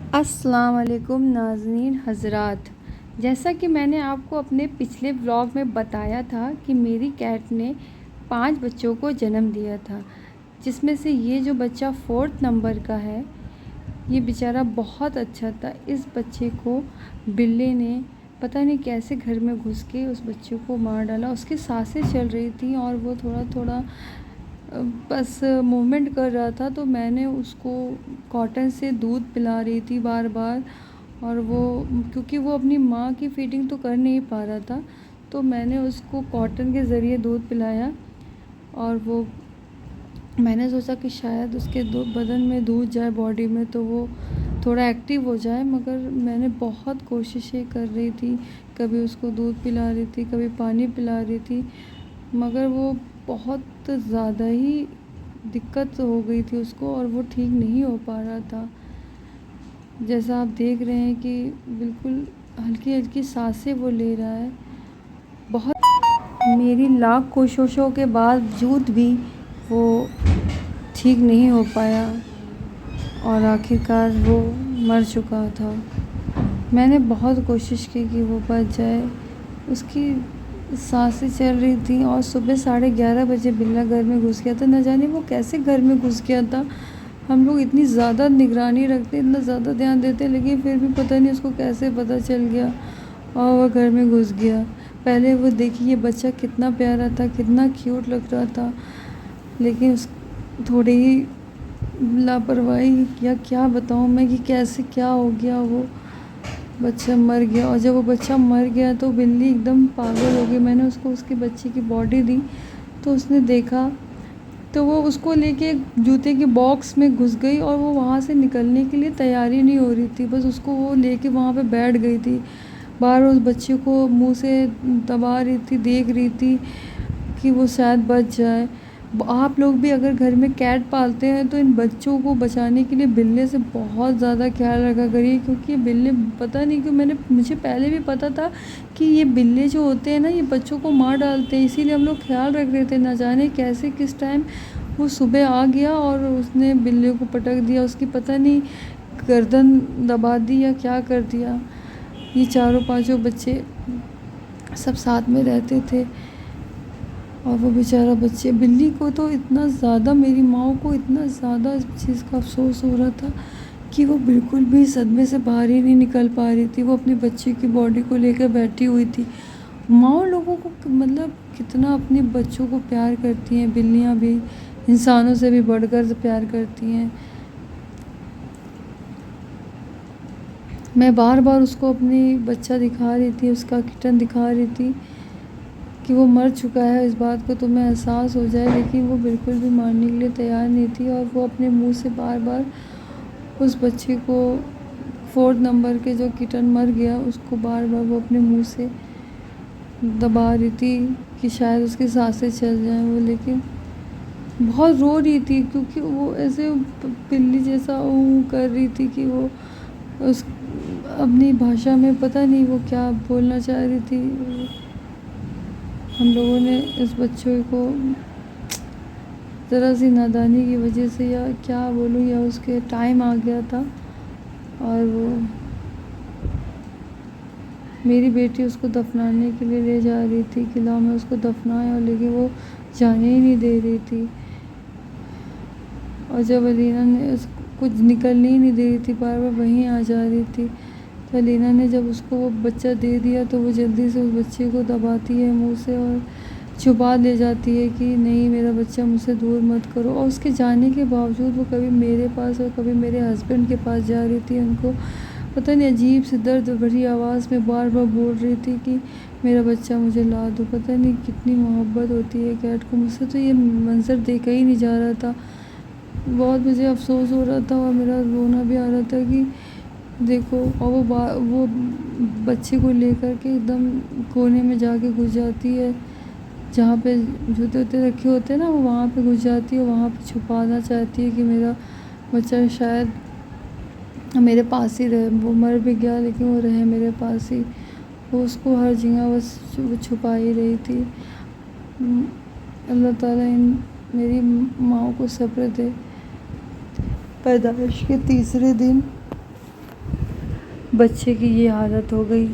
अस्सलाम वालेकुम नाज़रीन हज़रात। जैसा कि मैंने आपको अपने पिछले व्लॉग में बताया था कि मेरी कैट ने 5 बच्चों को जन्म दिया था, जिसमें से ये जो बच्चा 4th नंबर का है, ये बेचारा बहुत अच्छा था। इस बच्चे को बिल्ली ने पता नहीं कैसे घर में घुस के उस बच्चे को मार डाला। उसकी सांसें चल रही थी और वो थोड़ा-थोड़ा बस मूवमेंट कर रहा था, तो मैंने उसको कॉटन से दूध पिला रही थी बार-बार। और वो क्योंकि वो अपनी माँ की फीडिंग तो कर नहीं पा रहा था, तो मैंने उसको कॉटन के ज़रिए दूध पिलाया। और वो मैंने सोचा कि शायद उसके बदन में दूध जाए बॉडी में, तो वो थोड़ा एक्टिव हो जाए। मगर मैंने बहुत कोशिशें कर रही थी, कभी उसको दूध पिला रही थी, कभी पानी पिला रही थी, मगर वो बहुत ज़्यादा ही दिक्कत हो गई थी उसको और वो ठीक नहीं हो पा रहा था। जैसा आप देख रहे हैं कि बिल्कुल हल्की-हल्की साँसें वो ले रहा है। बहुत मेरी लाख कोशिशों के बावजूद भी वो ठीक नहीं हो पाया और आखिरकार वो मर चुका था। मैंने बहुत कोशिश की कि वो बच जाए। उसकी सांसें चल रही थी और सुबह 11:30 बजे बिल्ला घर में घुस गया था। न जाने वो कैसे घर में घुस गया था। हम लोग इतनी ज़्यादा निगरानी रखते, इतना ज़्यादा ध्यान देते, लेकिन फिर भी पता नहीं उसको कैसे पता चल गया और वो घर में घुस गया। पहले वो देखिए बच्चा कितना प्यारा था, कितना क्यूट लग रहा था, लेकिन उस थोड़ी ही लापरवाही या क्या बताऊँ मैं कि कैसे क्या हो गया, वो बच्चा मर गया। और जब वो बच्चा मर गया तो बिल्ली एकदम पागल हो गई। मैंने उसको उसके बच्चे की बॉडी दी, तो उसने देखा, तो वो उसको लेके जूते के बॉक्स में घुस गई और वो वहाँ से निकलने के लिए तैयारी नहीं हो रही थी। बस उसको वो लेके वहाँ पे बैठ गई थी। बाहर उस बच्चे को मुँह से दबा रही थी, देख रही थी कि वो शायद बच जाए। आप लोग भी अगर घर में कैट पालते हैं तो इन बच्चों को बचाने के लिए बिल्ली से बहुत ज़्यादा ख्याल रखा करिए, क्योंकि ये बिल्ली पता नहीं क्यों मुझे पहले भी पता था कि ये बिल्ली जो होते हैं ना, ये बच्चों को मार डालते हैं, इसीलिए हम लोग ख्याल रख रहे थे। ना जाने कैसे किस टाइम वो सुबह आ गया और उसने बिल्ली को पटक दिया, उसकी पता नहीं गर्दन दबा दी या क्या कर दिया। ये चारों पांचों बच्चे सब साथ में रहते थे और वो बेचारा बच्चे बिल्ली को तो इतना ज़्यादा, मेरी माँ को इतना ज़्यादा इस चीज़ का अफसोस हो रहा था कि वो बिल्कुल भी सदमे से बाहर ही नहीं निकल पा रही थी। वो अपने बच्चे की बॉडी को लेकर बैठी हुई थी। माँ लोगों को मतलब कितना अपने बच्चों को प्यार करती हैं, बिल्लियाँ भी इंसानों से भी बढ़कर प्यार करती हैं। मैं बार बार उसको अपनी बच्चा दिखा रही थी, उसका किटन दिखा रही थी कि वो मर चुका है, इस बात को तुम्हें एहसास हो जाए, लेकिन वो बिल्कुल भी मानने के लिए तैयार नहीं थी। और वो अपने मुंह से बार बार उस बच्चे को 4th नंबर के जो किटन मर गया उसको बार बार वो अपने मुंह से दबा रही थी कि शायद उसकी सांसें चल जाएं वो, लेकिन बहुत रो रही थी क्योंकि वो ऐसे बिल्ली जैसा कर रही थी कि वो उस अपनी भाषा में पता नहीं वो क्या बोलना चाह रही थी। हम लोगों ने इस बच्चे को ज़रा सी नादानी की वजह से या क्या बोलूँ, या उसके टाइम आ गया था और वो मेरी बेटी उसको दफनाने के लिए ले जा रही थी कि लाओ मैं उसको दफनाएं, और लेकिन वो जाने ही नहीं दे रही थी। और जब अलीना ने उसको कुछ निकलने ही नहीं दे रही थी, बार बार वहीं आ जा रही थी, तो अलीना ने जब उसको वो बच्चा दे दिया तो वो जल्दी से उस बच्चे को दबाती है मुंह से और छुपा ले जाती है कि नहीं मेरा बच्चा मुझसे दूर मत करो। और उसके जाने के बावजूद वो कभी मेरे पास और कभी मेरे हस्बैंड के पास जा रही थी। उनको पता नहीं अजीब सी दर्द भरी आवाज़ में बार बार बोल रही थी कि मेरा बच्चा मुझे ला दो। पता नहीं कितनी मोहब्बत होती है कैट को मुझसे, तो ये मंज़र देखा ही नहीं जा रहा था। बहुत मुझे अफसोस हो रहा था और मेरा रोना भी आ रहा था कि देखो। और वो बच्चे को लेकर के एकदम कोने में जाके घुस जाती है, जहाँ पे जूते वूते रखे होते हैं ना, वो वहाँ पे घुस जाती है, वहाँ पे छुपाना चाहती है कि मेरा बच्चा शायद मेरे पास ही रहे। वो मर भी गया लेकिन वो रहे मेरे पास ही। वो उसको हर जगह बस छुपा ही रही थी। अल्लाह ताला इन मेरी माँ को सब्र दे। पैदाइश के तीसरे दिन बच्चे की ये हालत हो गई।